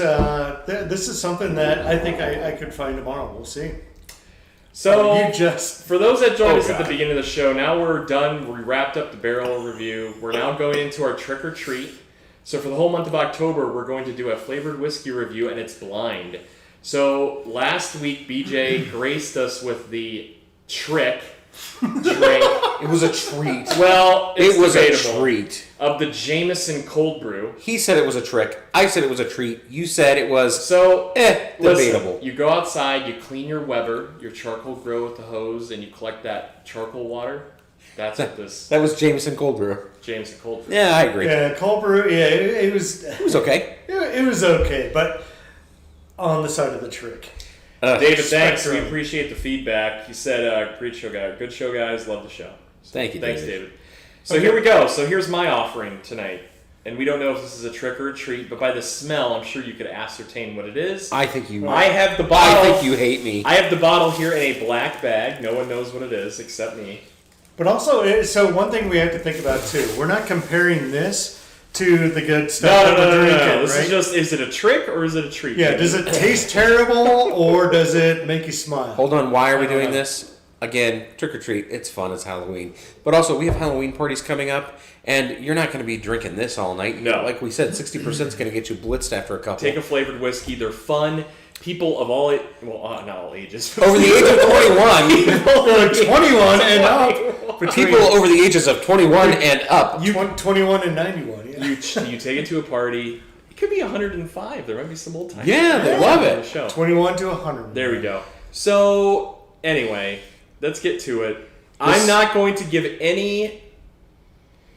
something that I think I could find tomorrow. We'll see. So You just for those that joined Oh, us at the God. beginning of the show, now we're done. We wrapped up the Barrel review. We're now going into our trick or treat. So for the whole month of October, we're going to do a flavored whiskey review, and it's blind. So last week, BJ graced us with the trick drink. It was a treat. Well, it's It was debatable. a treat. Of the Jameson cold brew. He said it was a trick. I said it was a treat. You said it was So debatable. Listen, you go outside, you clean your Weber, your charcoal grill with the hose, and you collect that charcoal water. That's what this That was Jameson cold brew. Jameson cold brew. Yeah, I agree. yeah, cold brew. Yeah, it was It was okay. it was okay, but on the side of the trick. David, thanks. We Spectrum. appreciate the feedback. He said, great show, guys. Good show, guys. Love the show. So, Thank you, Thanks, David. David. So here we go. So here's my offering tonight. And we don't know if this is a trick or a treat, but by the smell, I'm sure you could ascertain what it is. I think you. I have the bottle. I think you hate me. I have the bottle here in a black bag. No one knows what it is except me. But also, so one thing we have to think about too, we're not comparing this to the good stuff that we're drinking, This right? is just, is it a trick or is it a treat? Yeah, does it taste terrible or does it make you smile? Hold on. Why are we I don't doing know. this? Again, trick or treat. It's fun. It's Halloween. But also, we have Halloween parties coming up, and you're not going to be drinking this all night. No. Like we said, 60% is going to get you blitzed after a couple. Take a flavored whiskey. They're fun. People of all, not all ages. Over the age of 21. 21 and up. People over the ages of 21 and up. 21 and 91, yeah. You take it to a party. It could be 105. There might be some old time. Yeah, they love it. Show. 21 to 100. There we go. So anyway, let's get to it. I'm not going to give any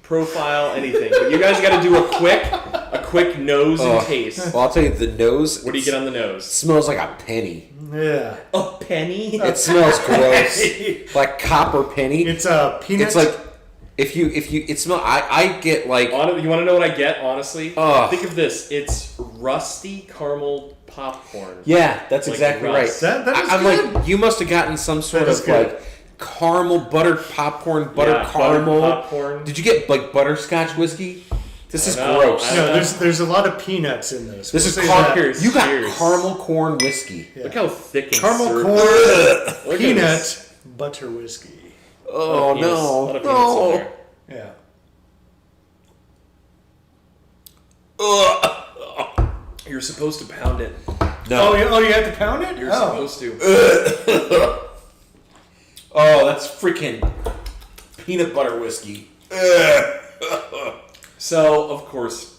profile, anything. But you guys got to do a quick nose and taste. Well, I'll tell you, the nose. What do you get on the nose? Smells like a penny. Yeah. A penny. It smells gross, like copper penny. It's a peanut. It's like if you it smell. I get like You want to know what I get? Honestly, Ugh. think of this. It's rusty caramel popcorn. yeah, that's Like exactly rust. right. That is I'm good. like you must have gotten some sort That is of good. like caramel buttered popcorn, butter Yeah, caramel. buttered popcorn. Did you get like butterscotch whiskey? This is know. gross. No, there's a lot of peanuts in this. This We'll is say that. Cheers. you got Cheers. caramel corn whiskey. Yeah. Look how thick and Caramel syrupy- corn, Look at peanut, this. butter whiskey. Oh A lot of peanuts- a lot no! of peanuts in No! there. Yeah. You're supposed to pound it. No! Oh, you have to pound it? You're Oh. supposed to. Oh, that's freaking peanut butter whiskey. So, of course,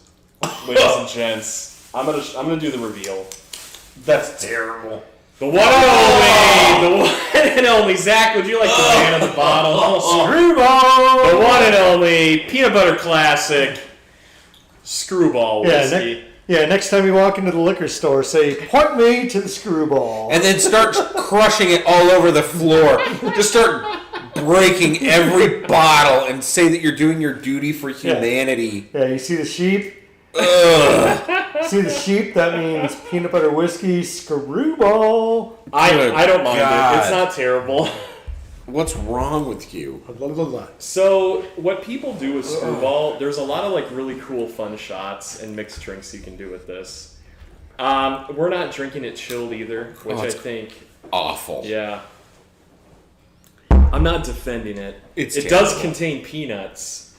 ladies and gents, I'm gonna do the reveal. That's terrible. The one and only, the one and only. Zach, would you like the man of the bottle? Screwball! The one and only peanut butter classic Screwball Yeah, whiskey. next time you walk into the liquor store, say, point me to the screwball. And then start crushing it all over the floor. Just start breaking every bottle and say that you're doing your duty for humanity. Yeah, you see the sheep? Ugh. See the sheep? That means peanut butter whiskey screwball. I don't mind God. it. It's not terrible. What's wrong with you? Blah, blah, blah. So what people do with Screwball, there's a lot of like really cool fun shots and mixed drinks you can do with this. We're not drinking it chilled either, which I it's think, Awful. yeah. I'm not defending it. It's it does terrible. contain peanuts,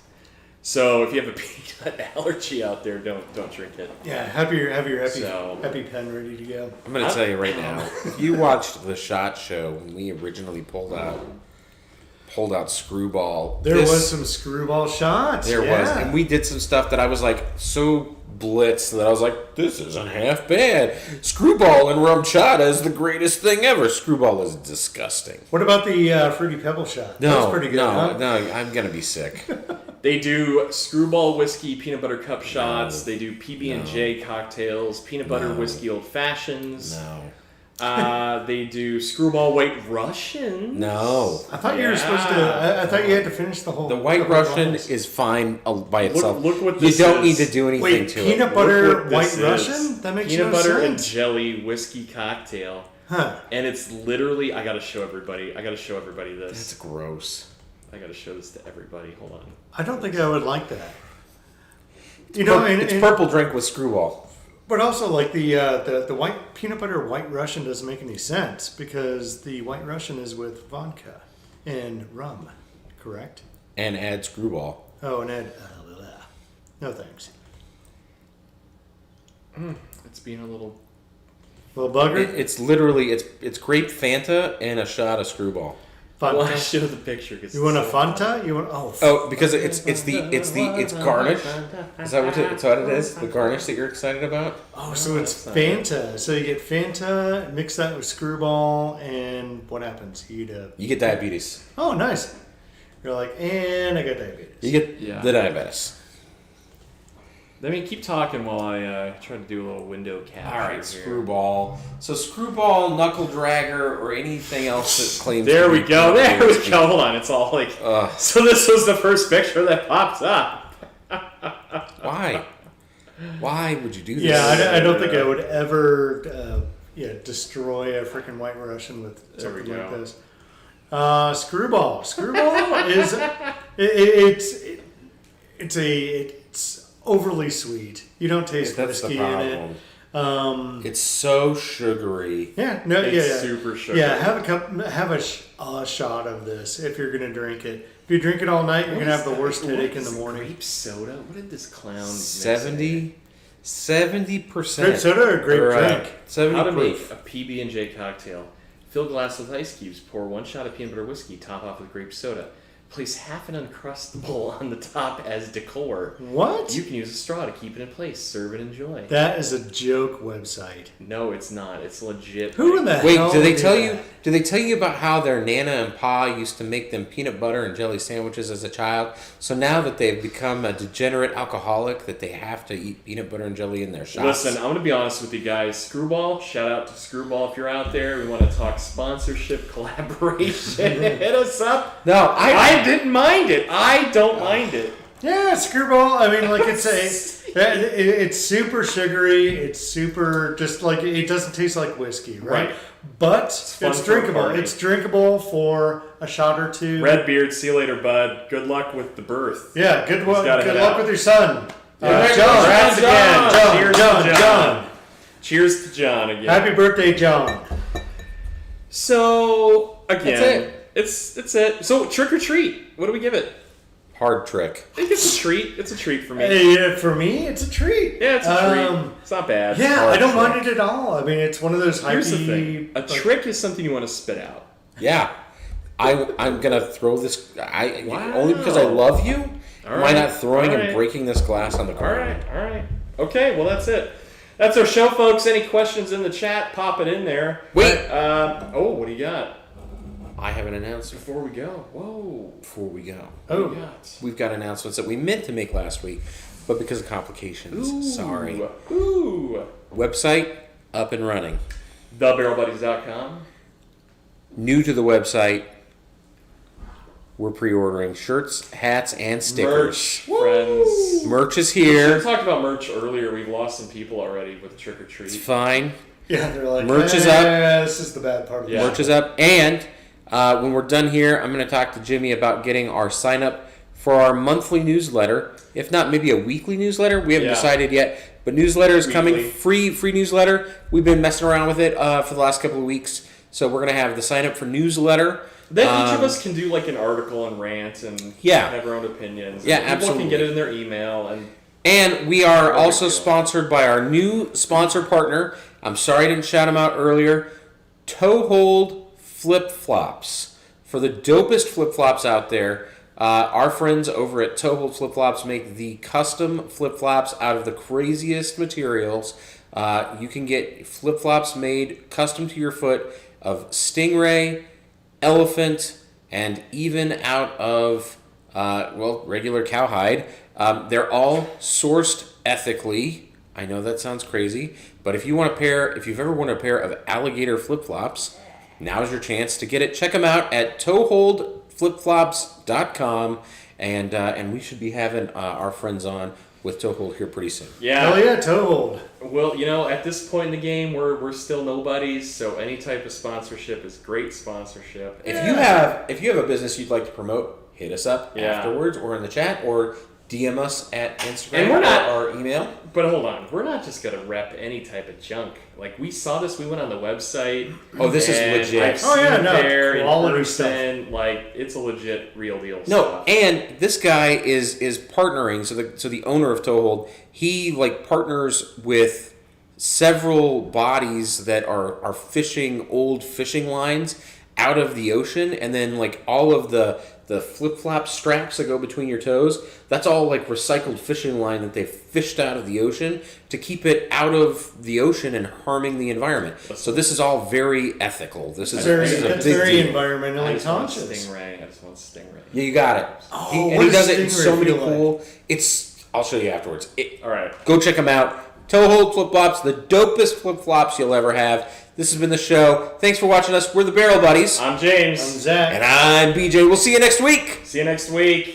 So if you have a peanut allergy out there, don't drink it. Yeah, have your So- EpiPen ready to go. I'm going to tell you right now. If you watched the SHOT Show when we originally pulled out Screwball, There was some screwball shots. There yeah. was, and we did some stuff that I was like so blitzed that I was like, this isn't half bad. Screwball and rum chata is the greatest thing ever. Screwball is disgusting. What about the Fruity Pebble shot? That was pretty good. huh? No, I'm gonna be sick. They do Screwball whiskey peanut butter cup shots. They do PB&J cocktails, peanut butter whiskey old fashions. No. They do Screwball White Russian. No. I thought you were supposed to. I thought you had to finish the whole. The White couple of Russian bottles. is fine by itself. Look what you this don't is. need to do anything Wait, to peanut it. butter Look what White this is. Russian? That makes Peanut no butter sense. and jelly whiskey cocktail. Huh? And it's literally, I gotta show everybody this. That's gross. I gotta show this to everybody. Hold on. I don't think I would like that. You know, It's purple drink with Screwball. But also, like the white peanut butter White Russian doesn't make any sense because the White Russian is with vodka and rum, correct? And add Screwball. Oh, and Ed, no thanks. It's being a little. Little bugger. It's literally it's grape Fanta and a shot of Screwball. I want to Fanta. show the picture. You want a Fanta? You want Because it's garnish. Is that what it is? The garnish that you're excited about? Oh, so it's Fanta. So you get Fanta, mix that with Screwball, and what happens? You You get diabetes. Oh, nice. You're like, and I got diabetes. You get the diabetes. Let me keep talking while I try to do a little window capture. All right, here. Screwball. So Screwball, Knuckle Dragger, or anything else that claims. There to we be go. peanut There butter we whiskey. go. Hold on. It's all like. So this was the first picture that popped up. Why? Why would you do this? Yeah, I don't think I would ever destroy a freaking White Russian with There we something like go. this. Screwball. Screwball is it's overly sweet. You don't taste That's the whiskey in problem. it. It's so sugary. It's super sugary. Yeah, have a shot of this if you're gonna drink it. If you drink it all night, you're gonna have the worst headache in the morning. Grape soda. What did this clown? mix 70%. Grape soda or grape drink? 70 How to make proof. a PB&J cocktail. Fill glass with ice cubes. Pour 1 shot of peanut butter whiskey. Top off with grape soda. Place half an Uncrustable on the top as decor. What? You can use a straw to keep it in place. Serve and enjoy. That is a joke website. No, it's not. It's legit. Who in the Wait, hell do they did tell that? you? Do they tell you about how their nana and pa used to make them peanut butter and jelly sandwiches as a child? So now that they've become a degenerate alcoholic, that they have to eat peanut butter and jelly in their shots. Listen, I'm going to be honest with you guys. Screwball, shout out to Screwball if you're out there. We want to talk sponsorship, collaboration. Hit us up. No, I didn't mind it. I don't mind it. Yeah, Screwball. I mean, like it's super sugary. It's super just like it doesn't taste like whiskey, right? But fun it's for a drinkable. party. It's drinkable for a shot or two. Redbeard, see you later, bud. Good luck with the birth. Yeah, good gotta good head luck out. with your son. Yeah. John, Congrats again. John. Cheers to John. Cheers to John again. Happy birthday, John. So again, That's it's it. So trick or treat. What do we give it? hard trick. I think it's a treat. It's a treat for me. Yeah, for me, it's a treat. Yeah, it's a treat. It's not bad. Yeah, Hard I don't trick. mind it at all. I mean, it's one of those hypey. Here's the thing. A trick is something you want to spit out. Yeah, I'm gonna throw this. Wow. Only because I love you. All Am I right. not throwing All and right. breaking this glass on the All carpet? right, all right. Okay, well, that's it. That's our show, folks. Any questions in the chat, pop it in there. Wait. What do you got I have an announcement before we go? Whoa. before we go. What do you got? We've got announcements that we meant to make last week, but because of complications, sorry. Ooh. Website up and running. TheBarrelBuddies.com. New to the website. We're pre-ordering shirts, hats, and stickers. Merch, friends. Merch is We here. talked about merch earlier. We've lost some people already with trick or It's treat. fine. Yeah, they're like, Merch is up. This is the bad part of Yeah. Merch is up. And when we're done here, I'm going to talk to Jimmy about getting our sign up for our monthly newsletter. If not, maybe a weekly newsletter. We haven't Yeah. decided yet. But newsletter is coming. Weekly. Free newsletter. We've been messing around with it for the last couple of weeks. So we're going to have the sign up for newsletter. Then each of us can do like an article and rant and have our own opinions. Yeah, People absolutely. can get it in their email. And we are also sponsored by our new sponsor partner. I'm sorry I didn't shout him out earlier. Toehold Flip-Flops. For the dopest flip-flops out there, our friends over at Toehold Flip-Flops make the custom flip-flops out of the craziest materials. You can get flip-flops made custom to your foot of stingray, elephant, and even out of, regular cowhide. They're all sourced ethically. I know that sounds crazy, but if you've ever wanted a pair of alligator flip-flops, now's your chance to get it. Check them out at toeholdflipflops.com, and we should be having our friends on with Toehold here pretty soon. Yeah. Hell yeah, Toehold. Well, at this point in the game, we're still nobodies, so any type of sponsorship is great sponsorship. If you have a business you'd like to promote, hit us up afterwards or in the chat or DM us at Instagram and we're not, or email. But hold on, we're not just going to rep any type of junk. Like, we saw this, we went on the website. Oh, this is legit. I've seen there in quality person, like, it's a legit, real deal No, stuff. and this guy is partnering, so the owner of Toehold, he, partners with several bodies that are fishing old fishing lines out of the ocean, and then, all of the flip-flop straps that go between your toes, that's all recycled fishing line that they fished out of the ocean to keep it out of the ocean and harming the environment. So this is all very ethical. This is a big very deal. environmentally conscious. I just want stingray. Yeah, you got it. Oh, He what does does it in so stingray many feel cool. I'll show you afterwards. All right. Go check them out. Toehold flip-flops, the dopest flip-flops you'll ever have. This has been the show. Thanks for watching us. We're the Barrell Buddies. I'm James. I'm Zach. And I'm BJ. We'll see you next week. See you next week.